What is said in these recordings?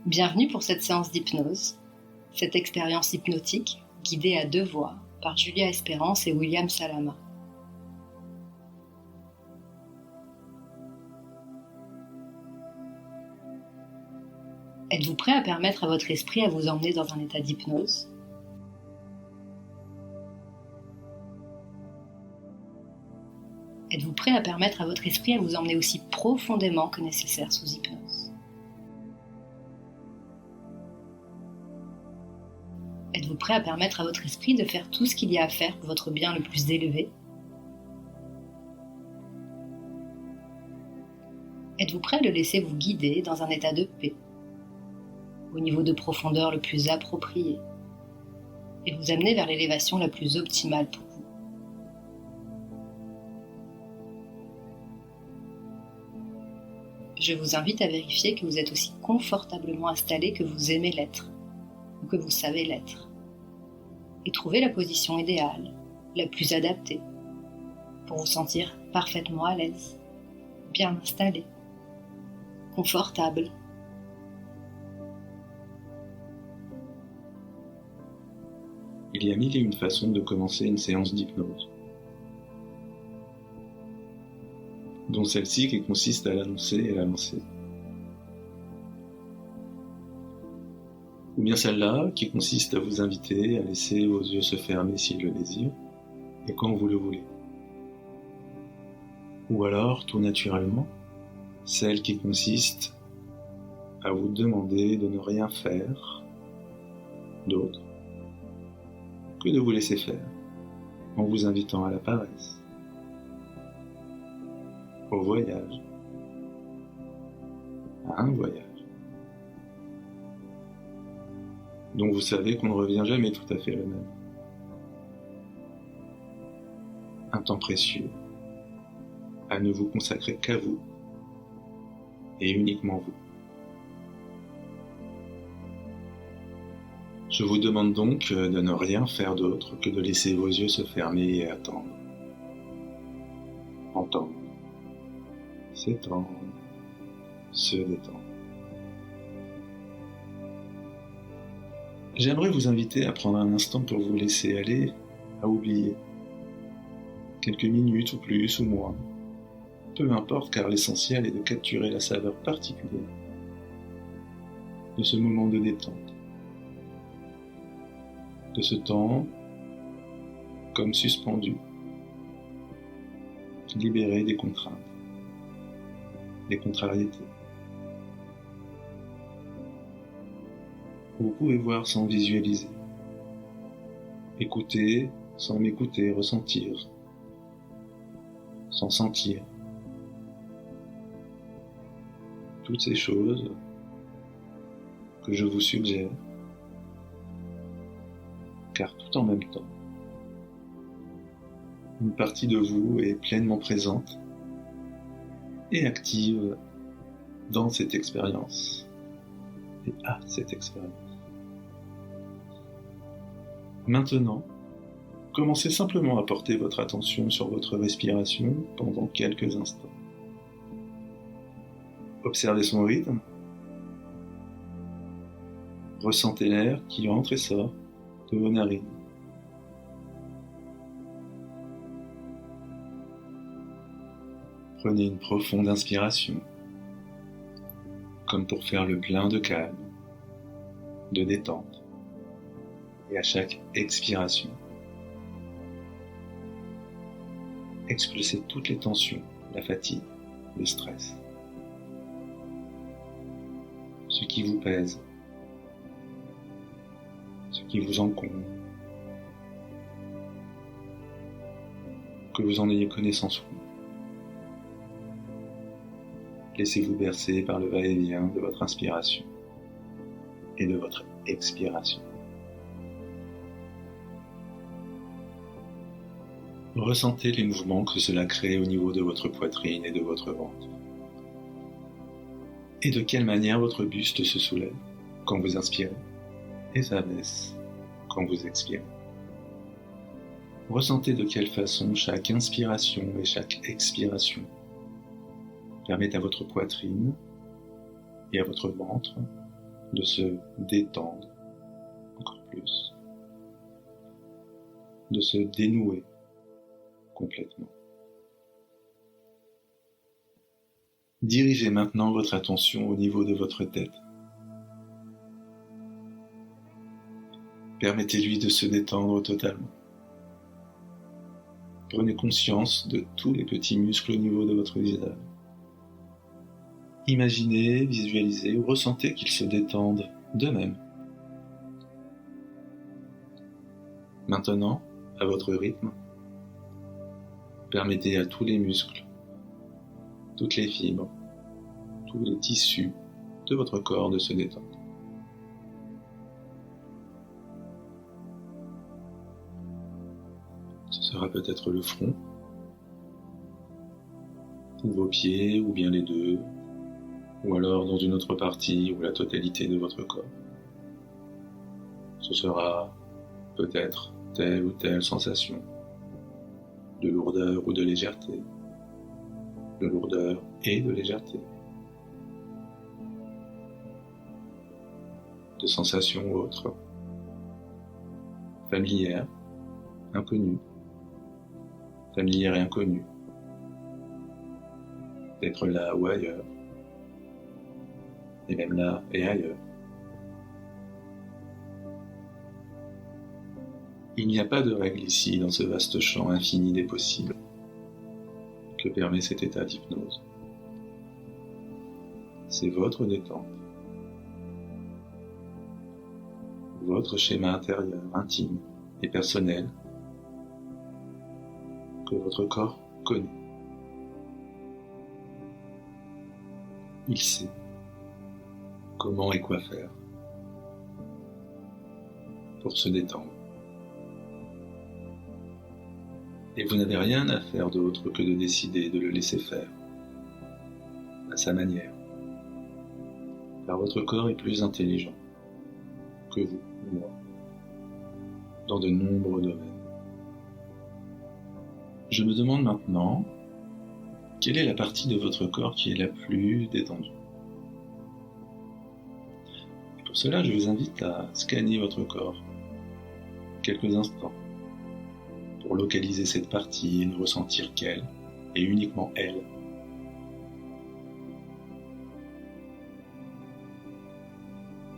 Bienvenue pour cette séance d'hypnose, cette expérience hypnotique guidée à deux voix par Julia Espérance et William Salama. Êtes-vous prêt à permettre à votre esprit à vous emmener dans un état d'hypnose ? Êtes-vous prêt à permettre à votre esprit à vous emmener aussi profondément que nécessaire sous hypnose ? Êtes-vous prêt à permettre à votre esprit de faire tout ce qu'il y a à faire pour votre bien le plus élevé ? Êtes-vous prêt à le laisser vous guider dans un état de paix, au niveau de profondeur le plus approprié, et vous amener vers l'élévation la plus optimale pour vous ? Je vous invite à vérifier que vous êtes aussi confortablement installé que vous aimez l'être, ou que vous savez l'être, et trouver la position idéale, la plus adaptée, pour vous sentir parfaitement à l'aise, bien installé, confortable. Il y a mille et une façons de commencer une séance d'hypnose, dont celle-ci qui consiste à l'annoncer et la lancer. Ou bien celle-là qui consiste à vous inviter à laisser vos yeux se fermer s'ils le désirent, et quand vous le voulez. Ou alors, tout naturellement, celle qui consiste à vous demander de ne rien faire d'autre que de vous laisser faire, en vous invitant à la paresse, au voyage, à un voyage, dont vous savez qu'on ne revient jamais tout à fait le même. Un temps précieux, à ne vous consacrer qu'à vous, et uniquement vous. Je vous demande donc de ne rien faire d'autre que de laisser vos yeux se fermer et attendre. Entendre, s'étendre, se détendre. J'aimerais vous inviter à prendre un instant pour vous laisser aller, à oublier. Quelques minutes ou plus ou moins. Peu importe, car l'essentiel est de capturer la saveur particulière de ce moment de détente. De ce temps comme suspendu, libéré des contraintes, des contrariétés. Vous pouvez voir sans visualiser, écouter sans m'écouter, ressentir, sans sentir. Toutes ces choses que je vous suggère, car tout en même temps, une partie de vous est pleinement présente et active dans cette expérience et à cette expérience. Maintenant, commencez simplement à porter votre attention sur votre respiration pendant quelques instants. Observez son rythme. Ressentez l'air qui entre et sort de vos narines. Prenez une profonde inspiration, comme pour faire le plein de calme, de détente, et à chaque expiration, expulsez toutes les tensions, la fatigue, le stress, ce qui vous pèse, ce qui vous encombre, que vous en ayez connaissance ou non. Laissez-vous bercer par le va-et-vient de votre inspiration et de votre expiration. Ressentez les mouvements que cela crée au niveau de votre poitrine et de votre ventre. Et de quelle manière votre buste se soulève quand vous inspirez et s'abaisse quand vous expirez. Ressentez de quelle façon chaque inspiration et chaque expiration permettent à votre poitrine et à votre ventre de se détendre encore plus, de se dénouer complètement. Dirigez maintenant votre attention au niveau de votre tête. Permettez-lui de se détendre totalement. Prenez conscience de tous les petits muscles au niveau de votre visage. Imaginez, visualisez ou ressentez qu'ils se détendent d'eux-mêmes. Maintenant, à votre rythme, permettez à tous les muscles, toutes les fibres, tous les tissus de votre corps de se détendre. Ce sera peut-être le front, ou vos pieds, ou bien les deux, ou alors dans une autre partie ou la totalité de votre corps. Ce sera peut-être telle ou telle sensation de lourdeur ou de légèreté, de lourdeur et de légèreté, de sensations autres, familières, inconnues, familières et inconnues, d'être là ou ailleurs, et même là et ailleurs. Il n'y a pas de règle ici dans ce vaste champ infini des possibles que permet cet état d'hypnose. C'est votre détente, votre schéma intérieur, intime et personnel que votre corps connaît. Il sait comment et quoi faire pour se détendre. Et vous n'avez rien à faire d'autre que de décider de le laisser faire, à sa manière. Car votre corps est plus intelligent que vous ou moi, dans de nombreux domaines. Je me demande maintenant, quelle est la partie de votre corps qui est la plus détendue? Et pour cela, je vous invite à scanner votre corps quelques instants, pour localiser cette partie et ne ressentir qu'elle, et uniquement elle.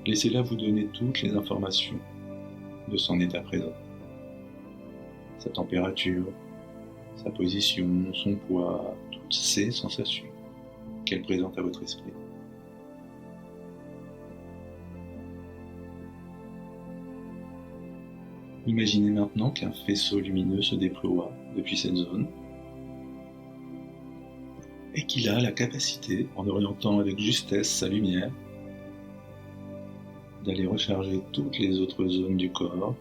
Laissez-la vous donner toutes les informations de son état présent. Sa température, sa position, son poids, toutes ces sensations qu'elle présente à votre esprit. Imaginez maintenant qu'un faisceau lumineux se déploie depuis cette zone et qu'il a la capacité, en orientant avec justesse sa lumière, d'aller recharger toutes les autres zones du corps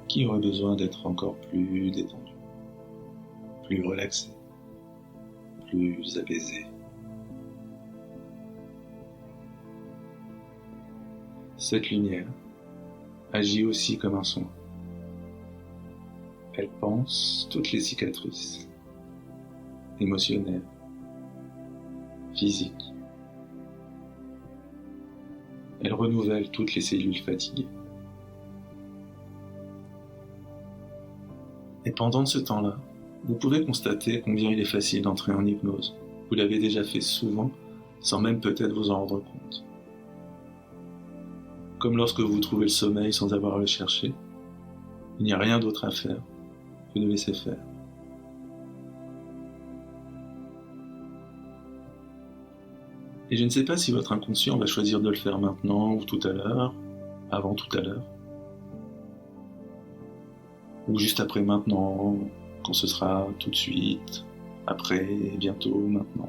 qui auraient besoin d'être encore plus détendues, plus relaxées, plus apaisées. Cette lumière agit aussi comme un soin. Elle pense toutes les cicatrices, émotionnelles, physiques. Elle renouvelle toutes les cellules fatiguées. Et pendant ce temps-là, vous pouvez constater combien il est facile d'entrer en hypnose. Vous l'avez déjà fait souvent, sans même peut-être vous en rendre compte. Comme lorsque vous trouvez le sommeil sans avoir à le chercher, il n'y a rien d'autre à faire que de laisser faire. Et je ne sais pas si votre inconscient va choisir de le faire maintenant ou tout à l'heure, avant tout à l'heure, ou juste après maintenant, quand ce sera tout de suite, après, bientôt, maintenant.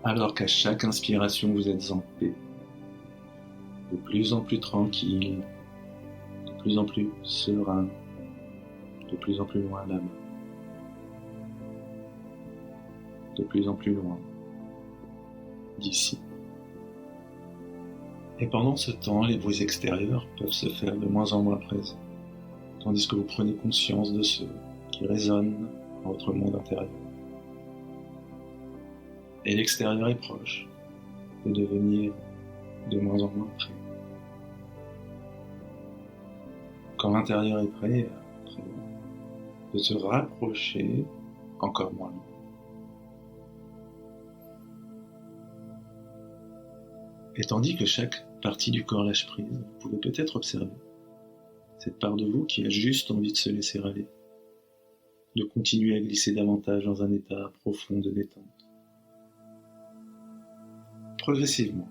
Alors qu'à chaque inspiration vous êtes en paix, de plus en plus tranquille, de plus en plus serein, de plus en plus loin la main, de plus en plus loin d'ici. Et pendant ce temps, les bruits extérieurs peuvent se faire de moins en moins présents, tandis que vous prenez conscience de ceux qui résonnent dans votre monde intérieur. et l'extérieur est proche de devenir de moins en moins près. Quand l'intérieur est prêt, de se rapprocher encore moins loin. Et tandis que chaque partie du corps lâche prise, vous pouvez peut-être observer cette part de vous qui a juste envie de se laisser aller, de continuer à glisser davantage dans un état profond de détente. Progressivement,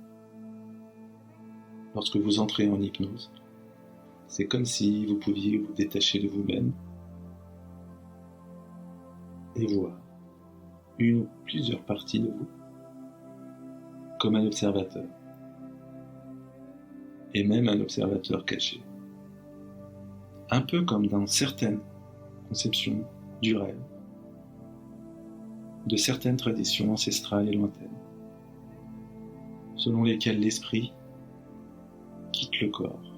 lorsque vous entrez en hypnose, c'est comme si vous pouviez vous détacher de vous-même et voir une ou plusieurs parties de vous comme un observateur, et même un observateur caché. Un peu comme dans certaines conceptions du rêve, de certaines traditions ancestrales et lointaines, selon lesquelles l'esprit quitte le corps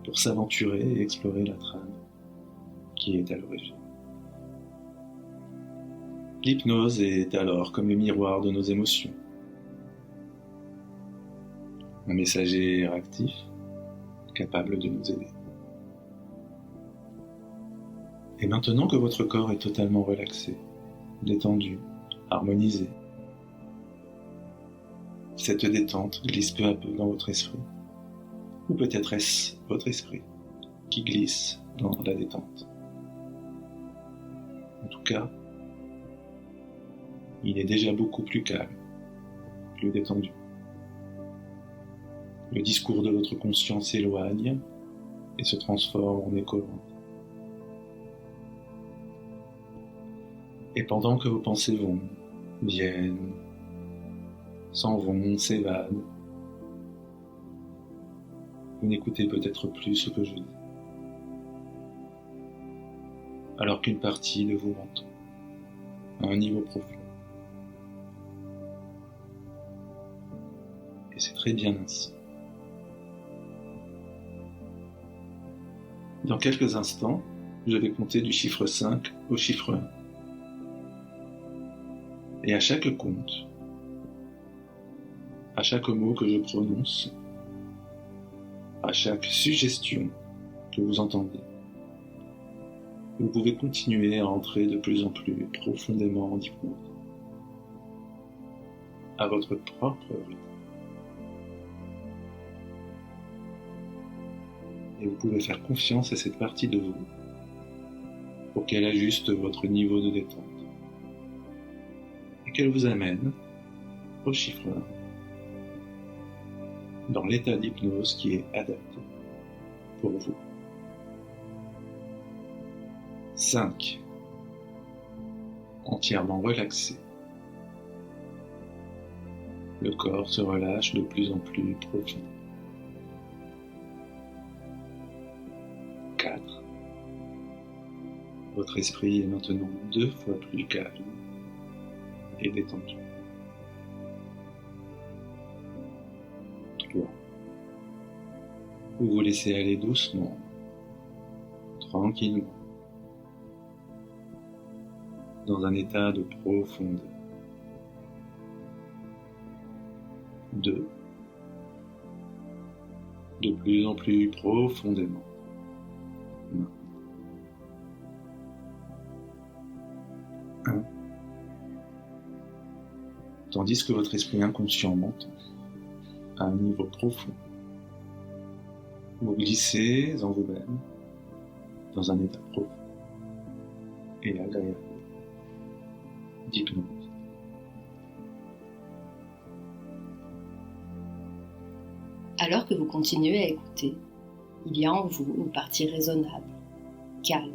pour s'aventurer et explorer la trame qui est à l'origine. L'hypnose est alors comme le miroir de nos émotions, un messager réactif capable de nous aider. Et maintenant que votre corps est totalement relaxé, détendu, harmonisé, cette détente glisse peu à peu dans votre esprit. Ou peut-être est-ce votre esprit qui glisse dans la détente. En tout cas, il est déjà beaucoup plus calme, plus détendu. Le discours de votre conscience s'éloigne et se transforme en écho. Et pendant que vos pensées vont, viennent, s'en vont, s'évadent, vous n'écoutez peut-être plus ce que je dis, alors qu'une partie de vous m'entend, à un niveau profond. Et c'est très bien ainsi. Dans quelques instants, je vais compter du chiffre 5 au chiffre 1. Et à chaque compte, à chaque mot que je prononce, à chaque suggestion que vous entendez, vous pouvez continuer à entrer de plus en plus profondément en hypnose, à votre propre rythme. Et vous pouvez faire confiance à cette partie de vous pour qu'elle ajuste votre niveau de détente et qu'elle vous amène au chiffre 1, dans l'état d'hypnose qui est adapté pour vous. 5. Entièrement relaxé. Le corps se relâche de plus en plus profond. 4. Votre esprit est maintenant 2 fois plus calme et détendu. 3. Vous vous laissez aller doucement, tranquillement, dans un état de profondeur. 2. De plus en plus profondément. 1. Tandis que votre esprit inconscient monte à un niveau profond, vous glissez en vous-même dans un état profond et agréable d'hypnose. Alors que vous continuez à écouter, il y a en vous une partie raisonnable, calme,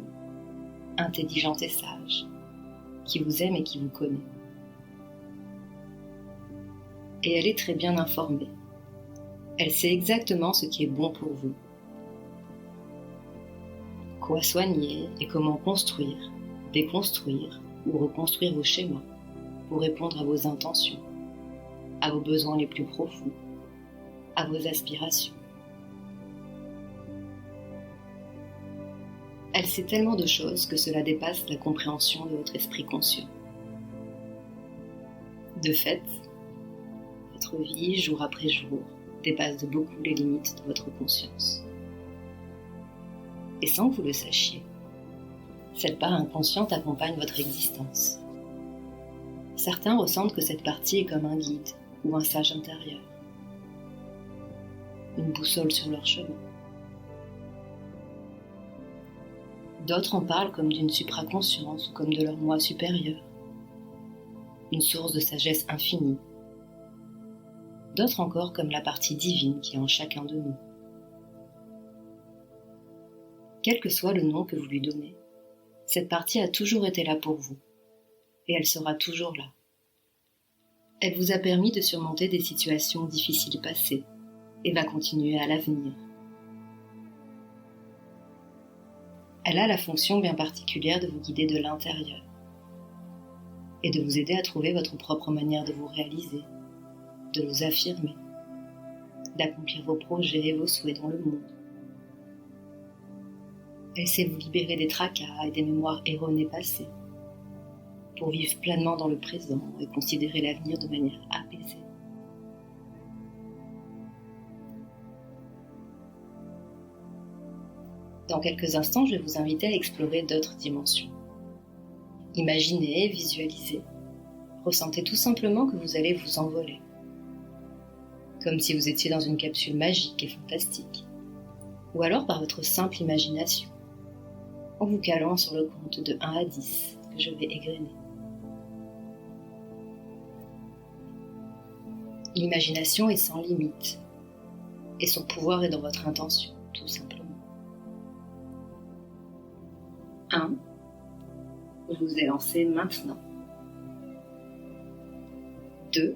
intelligente et sage, qui vous aime et qui vous connaît. Et elle est très bien informée. Elle sait exactement ce qui est bon pour vous. Quoi soigner et comment construire, déconstruire ou reconstruire vos schémas pour répondre à vos intentions, à vos besoins les plus profonds, à vos aspirations. Elle sait tellement de choses que cela dépasse la compréhension de votre esprit conscient. De fait, votre vie, jour après jour, dépasse de beaucoup les limites de votre conscience. Et sans que vous le sachiez, cette part inconsciente accompagne votre existence. Certains ressentent que cette partie est comme un guide ou un sage intérieur, une boussole sur leur chemin. D'autres en parlent comme d'une supraconscience ou comme de leur moi supérieur, une source de sagesse infinie. D'autres encore comme la partie divine qui est en chacun de nous. Quel que soit le nom que vous lui donnez, cette partie a toujours été là pour vous, et elle sera toujours là. Elle vous a permis de surmonter des situations difficiles passées, et va continuer à l'avenir. Elle a la fonction bien particulière de vous guider de l'intérieur, et de vous aider à trouver votre propre manière de vous réaliser, de vous affirmer, d'accomplir vos projets et vos souhaits dans le monde. Elle sait vous libérer des tracas et des mémoires erronées passées, pour vivre pleinement dans le présent et considérer l'avenir de manière apaisée. Dans quelques instants, je vais vous inviter à explorer d'autres dimensions. Imaginez, visualisez, ressentez tout simplement que vous allez vous envoler, comme si vous étiez dans une capsule magique et fantastique, ou alors par votre simple imagination, en vous calant sur le compte de 1 à 10 que je vais égrener. L'imagination est sans limite, et son pouvoir est dans votre intention, tout simplement. 1. Vous vous élancez maintenant. 2.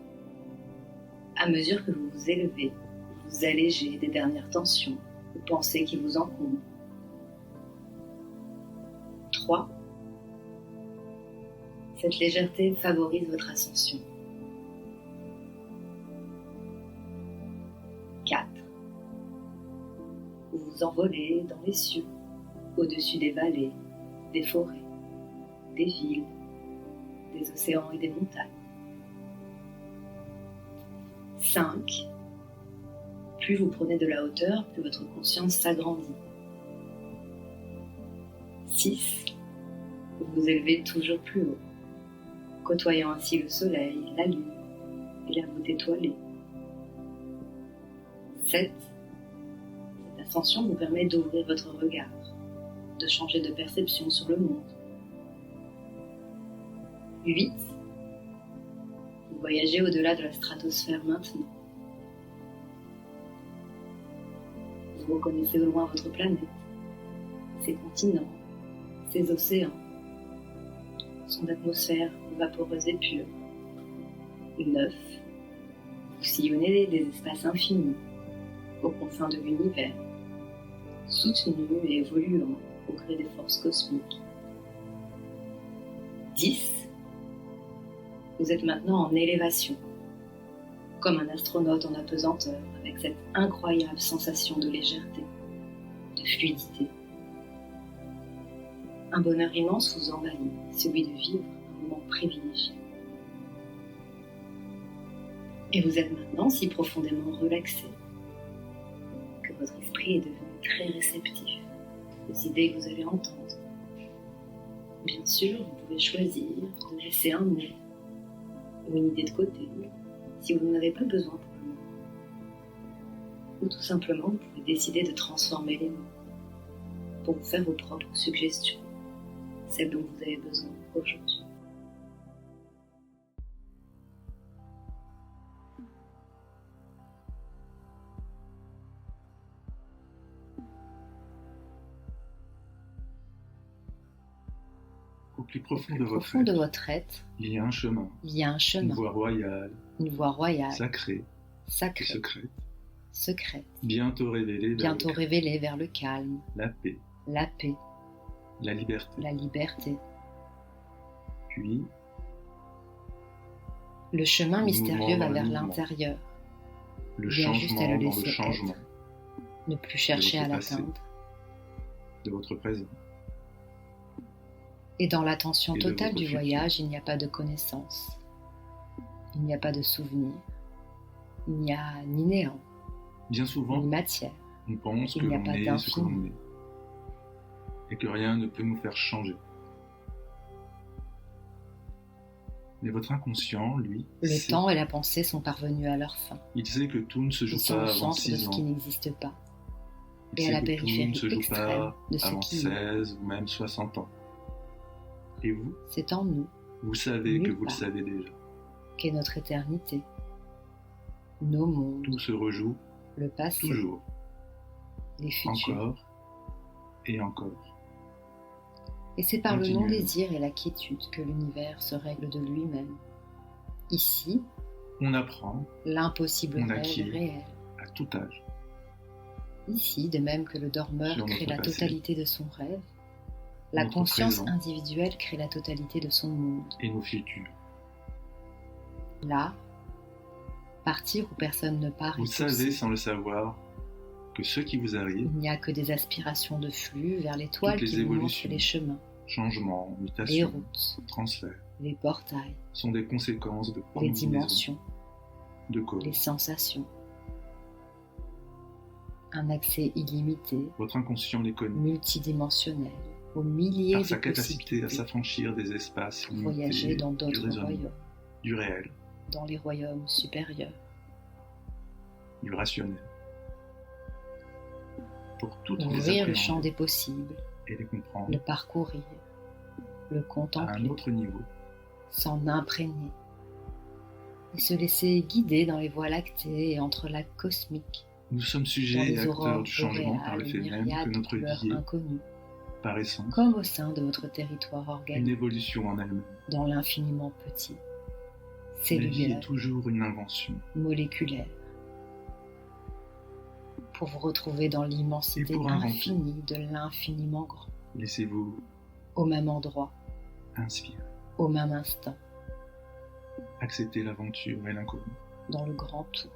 À mesure que vous vous élevez, vous vous allégez des dernières tensions ou pensées qui vous encombrent. 3. Cette légèreté favorise votre ascension. 4. Vous vous envolez dans les cieux, au-dessus des vallées, des forêts, des villes, des océans et des montagnes. 5. Plus vous prenez de la hauteur, plus votre conscience s'agrandit. 6. Vous vous élevez toujours plus haut, côtoyant ainsi le soleil, la lune et la voûte étoilée. 7. Cette ascension vous permet d'ouvrir votre regard, de changer de perception sur le monde. 8. Vous voyagez au-delà de la stratosphère maintenant. Vous reconnaissez au loin votre planète, ses continents, ses océans, son atmosphère vaporeuse et pure. 9. Vous sillonnez des espaces infinis, aux confins de l'univers, soutenus et évoluant au gré des forces cosmiques. 10. Vous êtes maintenant en élévation, comme un astronaute en apesanteur, avec cette incroyable sensation de légèreté, de fluidité. Un bonheur immense vous envahit, celui de vivre un moment privilégié. Et vous êtes maintenant si profondément relaxé que votre esprit est devenu très réceptif aux idées que vous allez entendre. Bien sûr, vous pouvez choisir de laisser un mot ou une idée de côté si vous n'en avez pas besoin pour le moment. Ou tout simplement, vous pouvez décider de transformer les mots pour vous faire vos propres suggestions, celles dont vous avez besoin aujourd'hui. Au plus profond de votre être, il y a un chemin, une voie royale, sacrée, secrète, bientôt révélée vers le calme, la paix, la liberté. Puis, le chemin mystérieux va vers l'intérieur. Le changement dans le changement. Ne plus chercher à l'atteindre. De votre présent. Et dans l'attention totale du voyage, il n'y a pas de connaissance. Il n'y a pas de souvenir, il n'y a ni néant, Bien souvent, ni matière, on pense il que n'y a l'on pas est ce que l'on d'infini. est, et que rien ne peut nous faire changer. Mais votre inconscient, lui, Le temps et la pensée sont parvenus à leur fin. il sait que tout ne se joue Ils sont pas au avant centre de 6 ce ans. qui n'existe pas, Il et à sait la que tout ne périphérie se joue extrême pas de ce avant qui est. 16 ou même 60 ans. Et vous, C'est en nous vous savez que Nulle vous le part. savez déjà. qu'est notre éternité, nos mondes, Tout se rejoue le passé, toujours, les futurs. encore et encore. Et c'est par le Continuez. non-désir et la quiétude que l'univers se règle de lui-même. Ici, On apprend l'impossible On rêve acquiert. est réel. à tout âge. Ici, de même que le dormeur Sur crée notre la passé. totalité de son rêve, la Notre conscience présent. individuelle crée la totalité de son monde. Et nos futurs. Là, partir où personne ne part Vous est savez possible. sans le savoir que ce qui vous arrive, Il n'y a que des aspirations de flux vers l'étoile Toutes les qui vous montre évolutions. les chemins, changements, les mutations, routes, transferts, les portails, sont des conséquences de les combinaisons dimensions, de causes. les sensations. Un accès illimité, Votre inconscient les connaît, multidimensionnel, aux milliers par de sa capacité à possibilités s'affranchir des espaces pour limités voyager dans du d'autres raisonnement, royaumes, du réel, dans les royaumes supérieurs. du rationnel. Pour toutes les Ouvrir le champ appréhender des possibles, et les comprendre le parcourir, le à un contempler, autre niveau, s'en imprégner, et se laisser guider dans les voies lactées et entre lacs cosmiques, nous sommes dans sujets et les acteurs aurores du changement par le boréales, fait même myriades que de notre couleurs vie est, inconnues, par essence, comme au sein de votre territoire une organique, évolution en elle-même. dans l'infiniment petit, La vie cellulaire, est toujours une invention. moléculaire, pour vous retrouver dans l'immensité Et pour inventer. infinie de l'infiniment grand, Laissez-vous au même endroit, inspirer, au même instant, accepter l'aventure et l'inconnu. dans le grand tout.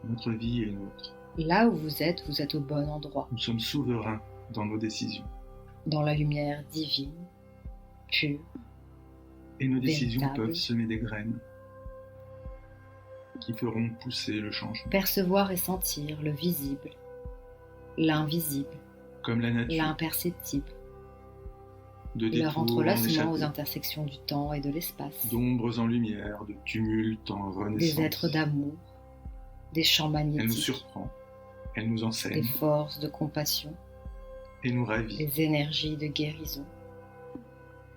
Notre vie est nôtre. Là où vous êtes au bon endroit, Nous sommes souverains dans nos décisions. dans la lumière divine, pure, Et nos décisions Véritable. peuvent semer des graines qui feront pousser le changement. percevoir et sentir le visible, l'invisible, Comme la nature, l'imperceptible, de leur détours en entrelacement aux échappées, intersections du temps et de l'espace, d'ombres en lumière, de tumultes en renaissance. des êtres d'amour, des champs Elle nous magnétiques, surprend, elle nous des enseigne forces de compassion, et nous ravit. des énergies de guérison,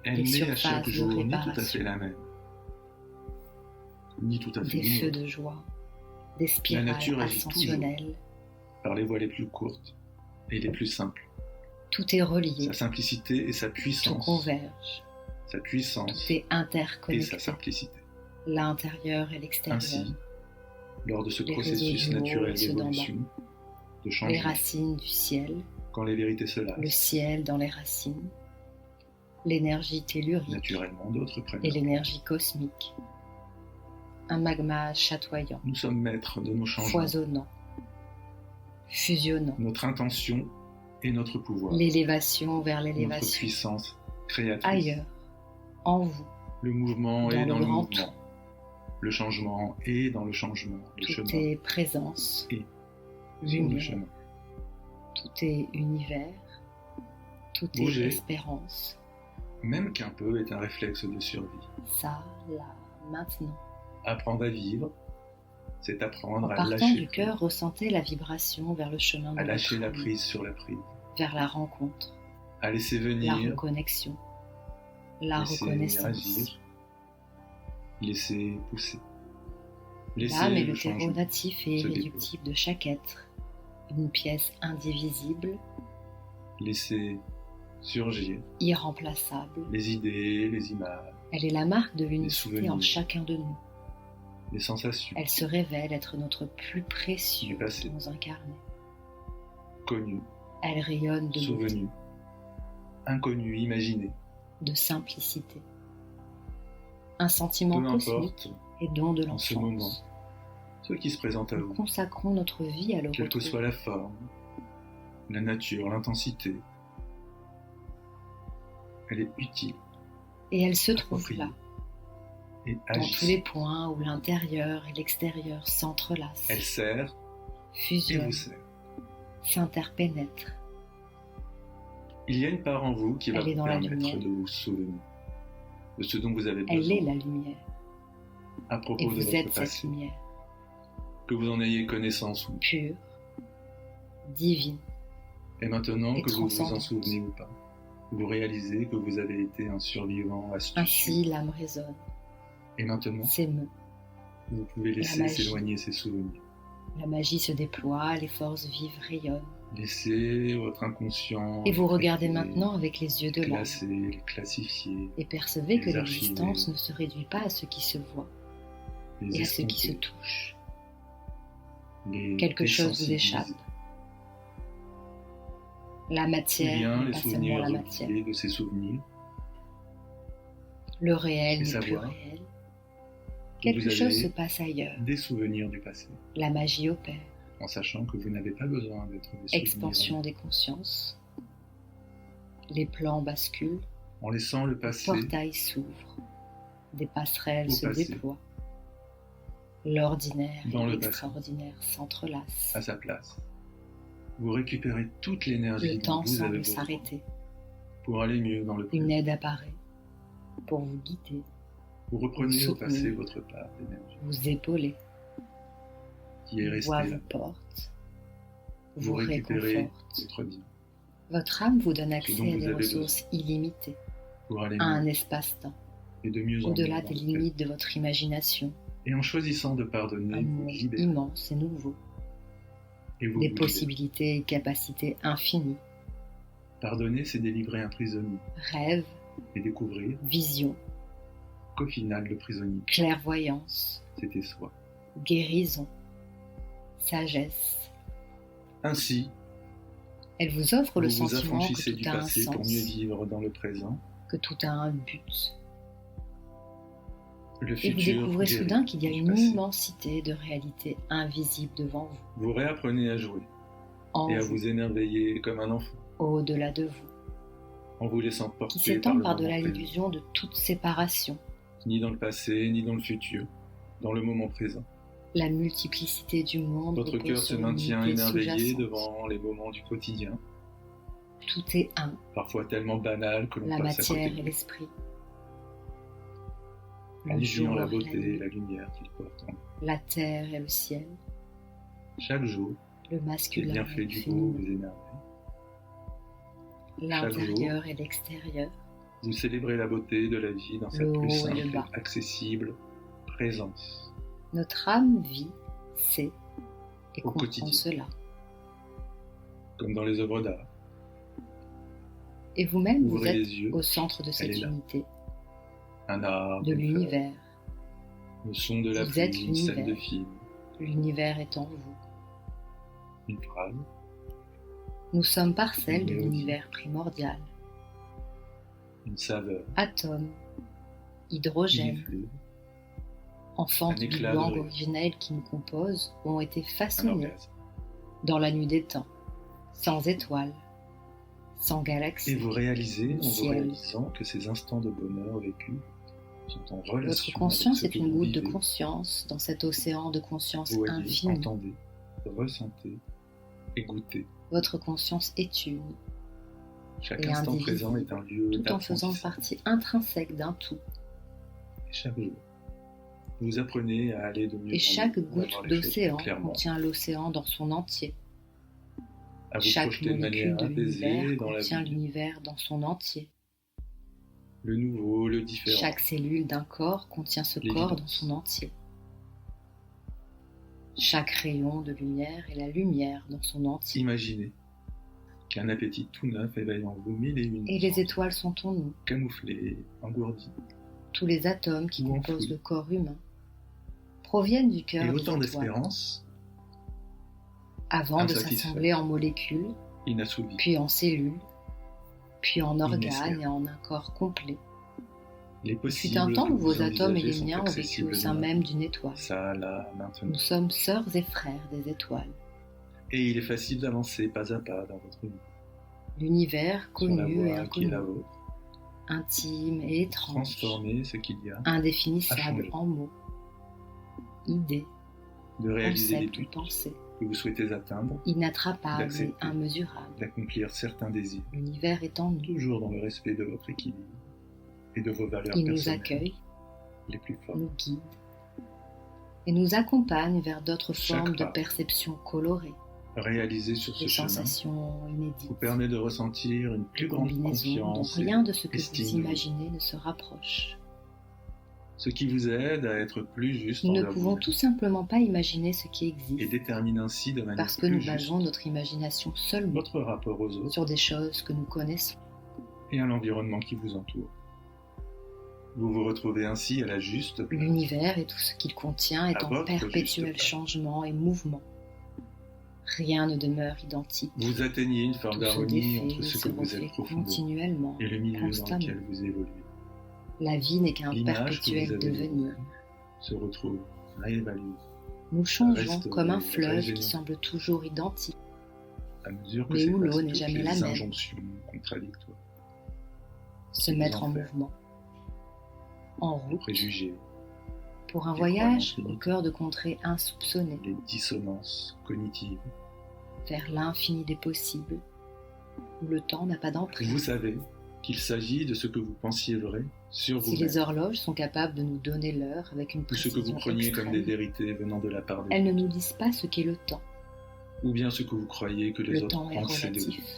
Elle des n'est à chaque surfaces de jour ni tout à réparation, fait la même, ni tout à fait des feux l'autre. de joie, des La spirales nature agit toujours. ascensionnelles. Par les voies les plus courtes et les plus simples. Tout est relié, Sa simplicité et sa tout puissance. converge, Sa puissance tout est et sa interconnecté, simplicité. l'intérieur et l'extérieur, Ainsi, lors de ce Les processus réseaux du haut naturel et ceux d'en bas. d'évolution, de les changement, racines du ciel, quand les vérités se le lassent, ciel dans les racines, l'énergie tellurique naturellement d'autres prennent et leur l'énergie cosmique, un magma chatoyant, Nous sommes maîtres de nos changements, foisonnant, fusionnant, notre intention et notre pouvoir, l'élévation vers notre l'élévation, puissance créatrice, ailleurs, en vous, le mouvement dans est le dans le grand mouvement, le changement est dans le changement, le tout chemin est présence, Et sur le lumière, chemin. tout est univers, tout est Bouger. espérance, Même qu'un peu est un réflexe de survie. ça, là, maintenant. Apprendre à vivre, c'est apprendre En à partant lâcher du cœur, ressentez la vibration vers le chemin de à lâcher votre la âme, prise sur la prise, vers la rencontre, à laisser la venir, reconnexion, la laisser reconnaissance. agir, laisser pousser, laisser L'âme est le le terreau changement. natif et se irréductible de chaque être, une pièce indivisible, Laisser surgir irremplaçable. les idées, les images, Elle est la marque de l'unicité souvenirs. en chacun de nous. les sensations Elle se révèle être notre plus précieux Du passé. dons incarnés. connues, Elle rayonne de beauté, souvenues, inconnues, imaginées. de simplicité. Un sentiment Peu cosmique importe et don de en ce moment l'enfance. ce qui se présente à Nous vous, consacrons notre vie à le quelle que retrouver. soit la forme, la nature, l'intensité. Elle est utile, Et elle se trouve appropriée. là, et dans agissent. tous les points où l'intérieur et l'extérieur s'entrelacent, Elle serre et fusionnent, vous serre. s'interpénètrent. Il y a une part en vous qui va Elle est vous dans la permettre lumière. de vous souvenir de ce dont vous avez Elle besoin est la lumière, à et propos de vous votre êtes cette passé, lumière, que vous en ayez connaissance ou non. pure, divine, Et maintenant et que vous vous en transcendante. souvenez ou pas, vous réalisez que vous avez été un survivant astucieux. Ainsi l'âme résonne, Et maintenant, s'émeut, vous pouvez laisser magie. s'éloigner ces souvenirs. la magie se déploie, les forces vives rayonnent. Laissez votre inconscient Et vous regardez les maintenant avec les yeux de l'âme, classer, les classifier, et percevez que les archiver, l'existence ne se réduit pas à ce qui se voit les et à ce qui se estomper, touche. les Quelque chose vous désensibiliser. échappe. La Ou matière bien n'est les pas seulement souvenirs la matière. oubliés de ces souvenirs. Le réel Et n'est plus savoir réel. que Quelque vous chose avez se passe ailleurs. des souvenirs du passé, La magie opère. en sachant que vous n'avez pas besoin d'être des souvenirs, Expansion des consciences. Les plans basculent. en laissant le Le passé portail s'ouvre. Des passerelles Au se passé. déploient. L'ordinaire Dans et le passé. l'extraordinaire s'entrelacent. à sa place. Vous récupérez toute l'énergie Le dont temps vous avez semble besoin s'arrêter. pour aller mieux dans le Une présent. aide apparaît pour vous guider, Vous reprenez vous au passé soutenir. votre part d'énergie vous épauler. qui est Une restée voix là. vous porte, Vous vous récupérez réconforte. votre bien Votre âme vous donne dont accès vous à des avez ressources illimitées, pour aller à un mieux espace-temps, et de mieux en mieux au-delà dans des le limites de votre imagination, présent. Et en choisissant de pardonner, un vous monde libérez immense et nouveau, et vous des vous libérez. possibilités et capacités infinies, Pardonner, c'est délivrer un prisonnier rêves, et découvrir visions, qu'au final, le prisonnier, clairvoyance, c'était soi. guérison, sagesse. Ainsi, Elle vous offre vous le vous sentiment affranchissez que du tout a un passé pour mieux sens, vivre dans le présent. que tout a un but. Le Et vous futur découvrez guéri soudain qu'il y a du une passé. immensité de réalités invisibles devant vous, Vous réapprenez à jouer en et à vous, vous émerveiller comme un enfant, au-delà de vous, en vous laissant qui porter s'étend par le par-delà moment présent. l'illusion de toute séparation, Ni dans le passé, ni dans le futur, dans le moment présent. la multiplicité du monde. Votre repose cœur sur se maintient l'unité émerveillé sous-jacente. devant les moments du quotidien, Tout est un, parfois tellement banal que l'on la passe à côté matière de et lui, l'esprit. en Le oubliant jour la et la beauté et nuit, la lumière qu'il porte en nous. la terre et le ciel, Chaque jour, le les masculin et bienfaits le du beau féminin, vous émerveillent. l'intérieur et l'extérieur, Vous célébrez la beauté de la vie dans sa Le haut plus et simple le et bas. accessible présence. notre âme vit, sait et Au comprend quotidien. cela. Comme dans les œuvres d'art. Et vous-même, vous Ouvrez êtes les yeux, au centre de elle cette est là. unité, Un arbre, de une fleur, l'univers. le son de la Vous êtes pluie, une scène de l'univers. film, L'univers est en vous. une phrase, Nous sommes parcelles de Une mélodie. l'univers primordial. une saveur, Atomes, une hydrogène, effluve, enfants un du éclat de langue rire. originelle qui nous compose, ont été un façonnés orgasme. dans la nuit des temps, sans étoiles, sans Et galaxies. vous réalisez, en vous Ciel. réalisant, que ces instants de bonheur vécus sont en relation Votre avec conscience ce est que une vous goutte de vivez, conscience dans cet océan de conscience voyez, infinie. entendez, ressentez et goûtez. Votre conscience est une, Chaque et instant indivisible, présent est un lieu tout en faisant d'apprentissage. partie intrinsèque d'un tout. Et chaque jour, vous apprenez à aller de mieux Et en chaque mieux, à goutte voir les choses d'océan plus clairement, contient l'océan dans son entier. à vous Chaque projeter de molécule manière de apaisée l'univers dans la contient vie, l'univers dans son entier. le nouveau, le différent. Chaque cellule d'un corps contient ce corps L'évidence. dans son entier. Chaque rayon de lumière est la lumière dans son entier. Imaginez qu'un appétit tout neuf éveille en vous mille et une Et les sens, étoiles sont en nous. camouflés, engourdis, Tous les atomes qui Ou composent enfouis. le corps humain proviennent du et cœur des autant étoiles, d'espérance avant de insatisfaits. s'assembler en molécules, inassouvis. puis en cellules, puis en organes Inespérés. et en un corps complet. Les Fut possibles un temps que où vous vos atomes et envisagez les sont miens ont vécu accessibles au sein demain. même d'une étoile. Ça, là, maintenant. Nous sommes sœurs et frères des étoiles. Et il est facile d'avancer pas à pas dans votre vie, L'univers sur la connu et voie qui est inconnu. la vôtre, intime et étrange, transformer ce qu'il y a, indéfinissable changer. en mots, idées, de réaliser les concepts ou buts pensées, que vous souhaitez atteindre, inattrapables et d'accepter. immesurables. d'accomplir certains désirs, L'univers est en nous. toujours dans le respect de votre équilibre et de vos valeurs Il nous personnelles accueille, les plus fortes. nous guide et nous accompagne vers d'autres Chaque formes de pas perception colorée, Réaliser sur ce des chemin sensations inédites, vous permet de ressentir une des plus grande combinaisons dont confiance et rien de ce que vous estime-vous. imaginez ne se rapproche. ce qui vous aide à être plus juste Nous ne envers pouvons vous-même tout simplement pas imaginer ce qui et existe détermine ainsi de manière parce que plus nous juste basons notre imagination seulement votre rapport aux autres sur des choses que nous connaissons. et à l'environnement qui vous entoure. Vous vous retrouvez ainsi à la juste place. L'univers et tout ce qu'il contient est À en votre perpétuel juste place. changement et mouvement. Rien ne demeure identique. Vous atteignez une forme Tout se d'harmonie défait entre et ce se que vous êtes refait profondément continuellement. et le milieu dans constamment. lequel vous évoluez. La vie n'est qu'un L'image que vous perpétuel avez devenir. se retrouve réévaluée Nous changeons restaurée, comme un fleuve régénérée. qui semble toujours identique, à mesure que mais où s'effacent l'eau n'est toutes jamais la les même. injonctions contradictoires, se vous mettre en en faire. mouvement, en les route, préjugés, pour un les voyage croyances au cœur de contrées insoupçonnées, les dissonances cognitives. vers l'infini des possibles, où le temps n'a pas d'emprise. Vous savez qu'il s'agit de ce que vous pensiez vrai sur Si vous-même, les horloges sont capables de nous donner l'heure avec une ou ce que vous précision preniez comme des extrême, vérités venant de la part des elles ne autres, nous disent pas ce qu'est le temps. ou bien ce que vous croyez que les Le autres temps est pensaient de vous. relatif,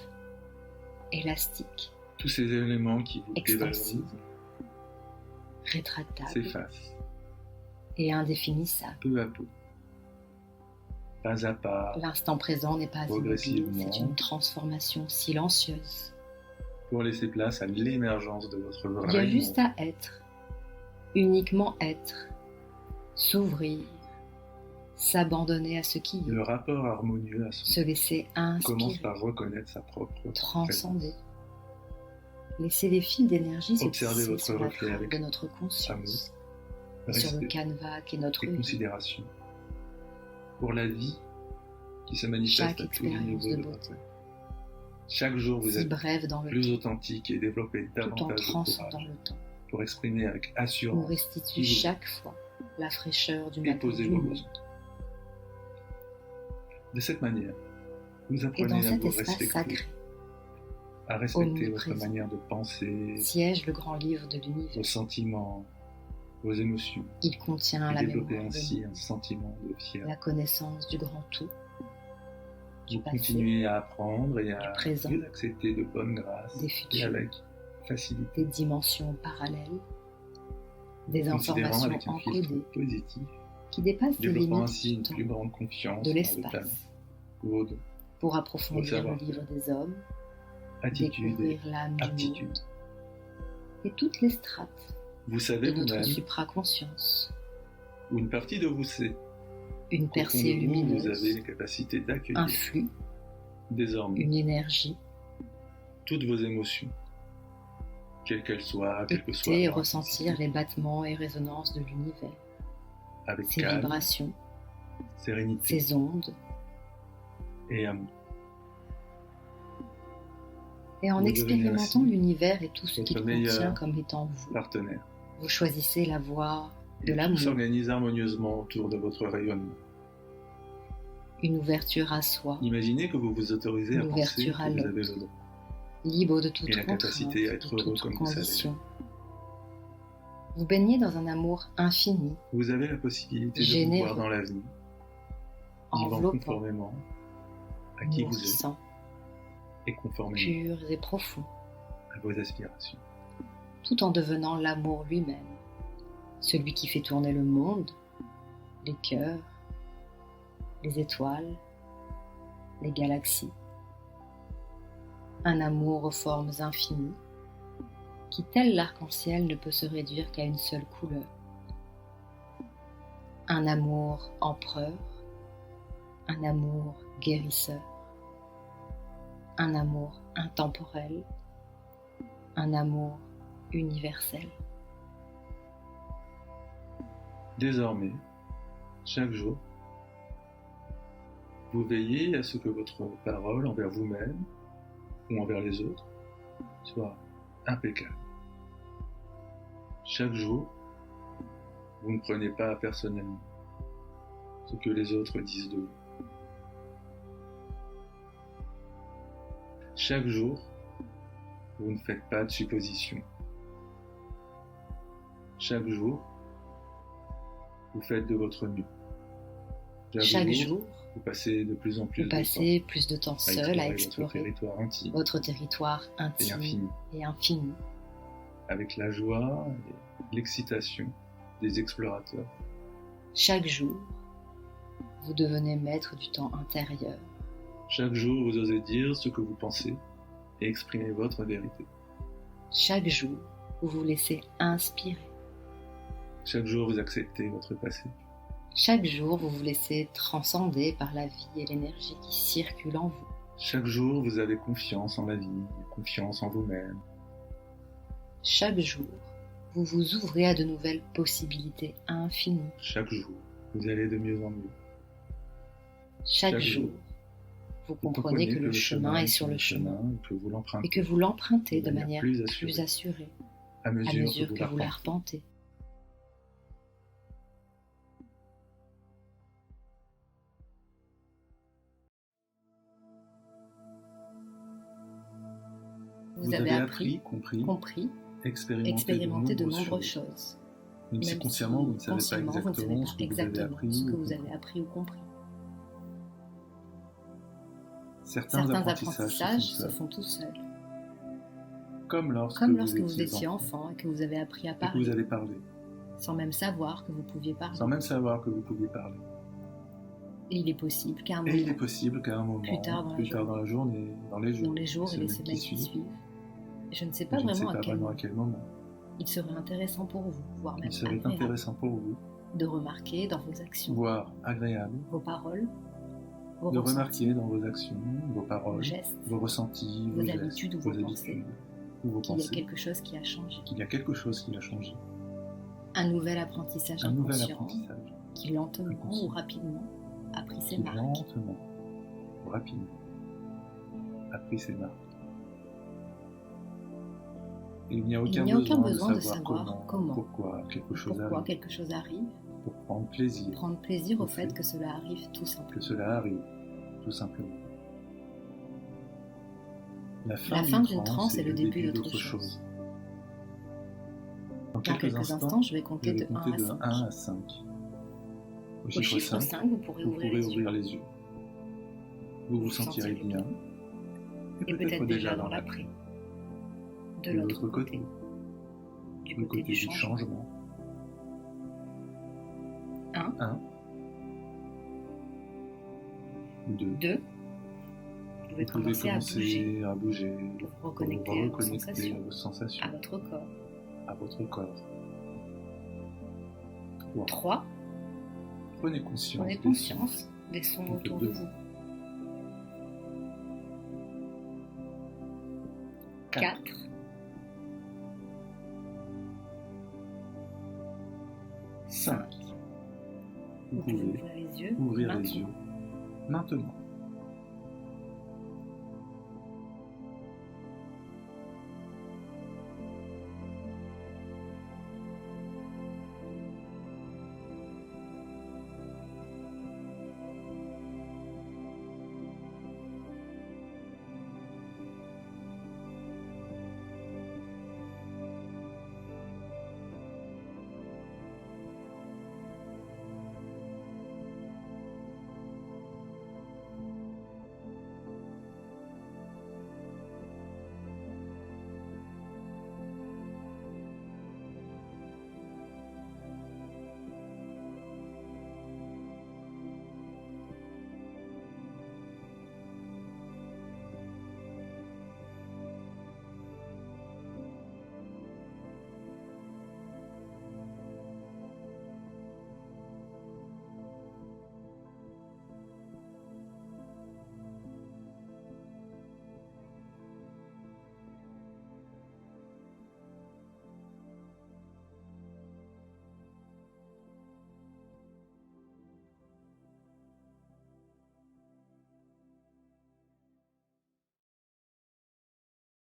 élastique, Tous ces éléments qui vous Extensif. dévalorisent rétractable s'effacent et indéfinissable. peu à peu, pas à pas, L'instant présent n'est pas immobile, Progressivement. c'est une transformation silencieuse. pour laisser place à l'émergence de votre Il y a vrai juste monde. à être, uniquement être, s'ouvrir, s'abandonner à ce qui est, Le rapport harmonieux à son se laisser commence inspirer, par reconnaître sa propre transcender, laisser des fils d'énergie se Observez tisser votre sur la reflet trame avec de notre conscience, présence, sur le respect canevas qu'est notre et vie. considération pour la vie qui se manifeste Chaque à tous les expérience niveaux de de beauté. votre vie. Chaque jour, vous Si êtes brève dans le plus temps, authentique et développez tout en davantage de transcendant courage le temps, pour exprimer avec nous assurance restitue qui vous chaque fois la fraîcheur du et matin posez du vos monde. besoins. De cette manière, vous Et dans apprenez à cet vous espace respecter, sacré, à respecter votre omniprésent, manière de penser, siège le grand livre de vos l'univers. sentiments, vos émotions, Il contient et la développer mémoire de ainsi nous, un sentiment de fierté. la connaissance du grand tout, du Vous passé, continuez à apprendre et à du présent, vous accepter de bonne grâce des et futurs, avec facilité, des dimensions parallèles, des considérant informations avec un filtre encodées positif, qui dépassent les développant limites ainsi du une temps, plus grande confiance de dans le l'espace, talent, vos dons, pour approfondir le savoir-faire, livre des hommes, attitudes et découvrir l'âme du aptitudes. monde et toutes les strates Vous de savez notre vous-même, supraconscience. ou une partie de vous sait, Une qu'au fond percée de vous, vous lumineuse, avez les capacités d'accueillir un flux, désormais une énergie, toutes vos émotions, quelles qu'elles soient, quelles que soient écouter et leur ressentir intensité, les battements et résonances de l'univers, avec ses calme, vibrations, sérénité ses ondes, et amour. et en Vous devenez expérimentant ainsi l'univers et tout ce qu'il votre meilleur contient comme étant vous, partenaire. vous choisissez la voie de Et tout l'amour, s'organise harmonieusement autour de votre rayonnement. une ouverture à soi, Imaginez que vous vous autorisez à Une penser ouverture à que vous avez l'autre. le droit libre de toute et la contrainte, capacité à être de heureux toute comme vous savez. condition. Vous baignez dans un amour infini, Vous avez la possibilité de vous Généreux. voir dans l'avenir, vivant enveloppant, conformément à qui vous êtes nourrissant, et conformément pur et profond, à vos aspirations. tout en devenant l'amour lui-même, celui qui fait tourner le monde, les cœurs, les étoiles, les galaxies. Un amour aux formes infinies, qui, tel l'arc-en-ciel, ne peut se réduire qu'à une seule couleur. Un amour empereur, un amour guérisseur, un amour intemporel, un amour universel. Désormais, chaque jour, vous veillez à ce que votre parole envers vous-même ou envers les autres soit impeccable, Chaque jour, vous ne prenez pas personnellement ce que les autres disent de vous. Chaque jour, vous ne faites pas de suppositions. Chaque jour, vous faites de votre mieux. Chaque jour, vous passez de plus en plus de temps seul à explorer votre territoire intime et infini. Avec la joie et l'excitation des explorateurs. Chaque jour, vous devenez maître du temps intérieur. Chaque jour, vous osez dire ce que vous pensez et exprimer votre vérité. Chaque jour, vous vous laissez inspirer. Chaque jour, vous acceptez votre passé. Chaque jour, vous vous laissez transcender par la vie et l'énergie qui circule en vous. Chaque jour, vous avez confiance en la vie, confiance en vous-même. Chaque jour, vous vous ouvrez à de nouvelles possibilités infinies. Chaque jour, vous allez de mieux en mieux. Chaque jour, vous comprenez que le chemin est sur le chemin et que vous l'empruntez de manière plus assurée à mesure que vous l'arpentez. Vous avez appris, compris, expérimenté de nombreuses choses. Même si consciemment vous ne savez pas exactement ce que vous avez appris ou compris. Certains apprentissages se font tout seuls. Comme lorsque vous étiez enfant et que vous avez appris à parler. Et que vous avez parlé. Sans même savoir que vous pouviez parler. Et il est possible qu'à un moment, plus tard dans la journée, dans les jours et les semaines qui suivent, je ne sais pas vraiment à quel moment, il serait intéressant pour vous, voire même agréable, de remarquer dans vos actions, voire agréable, vos paroles, vos de remarquer dans vos actions, vos paroles, vos gestes, vos ressentis, vos habitudes ou vos pensées, qu'il y a quelque chose qui a changé. Un nouvel apprentissage inconscient qui lentement ou rapidement a pris ses marques. Et il n'y a aucun besoin de savoir comment, pourquoi quelque chose arrive, pour prendre plaisir au fait que cela arrive tout simplement. La fin d'une transe est le début d'autre chose. Dans quelques instants, je vais compter de 1 à 5. Au chiffre 5, vous pourrez ouvrir les yeux. Vous vous sentirez bien. Et peut-être déjà dans l'après. De l'autre côté. Du côté du changement. 1. 2. Vous pouvez commencer à bouger pour reconnecter vos sensations à votre corps. 3. Prenez conscience des sons autour de vous. 4. Vous pouvez ouvrir les yeux maintenant.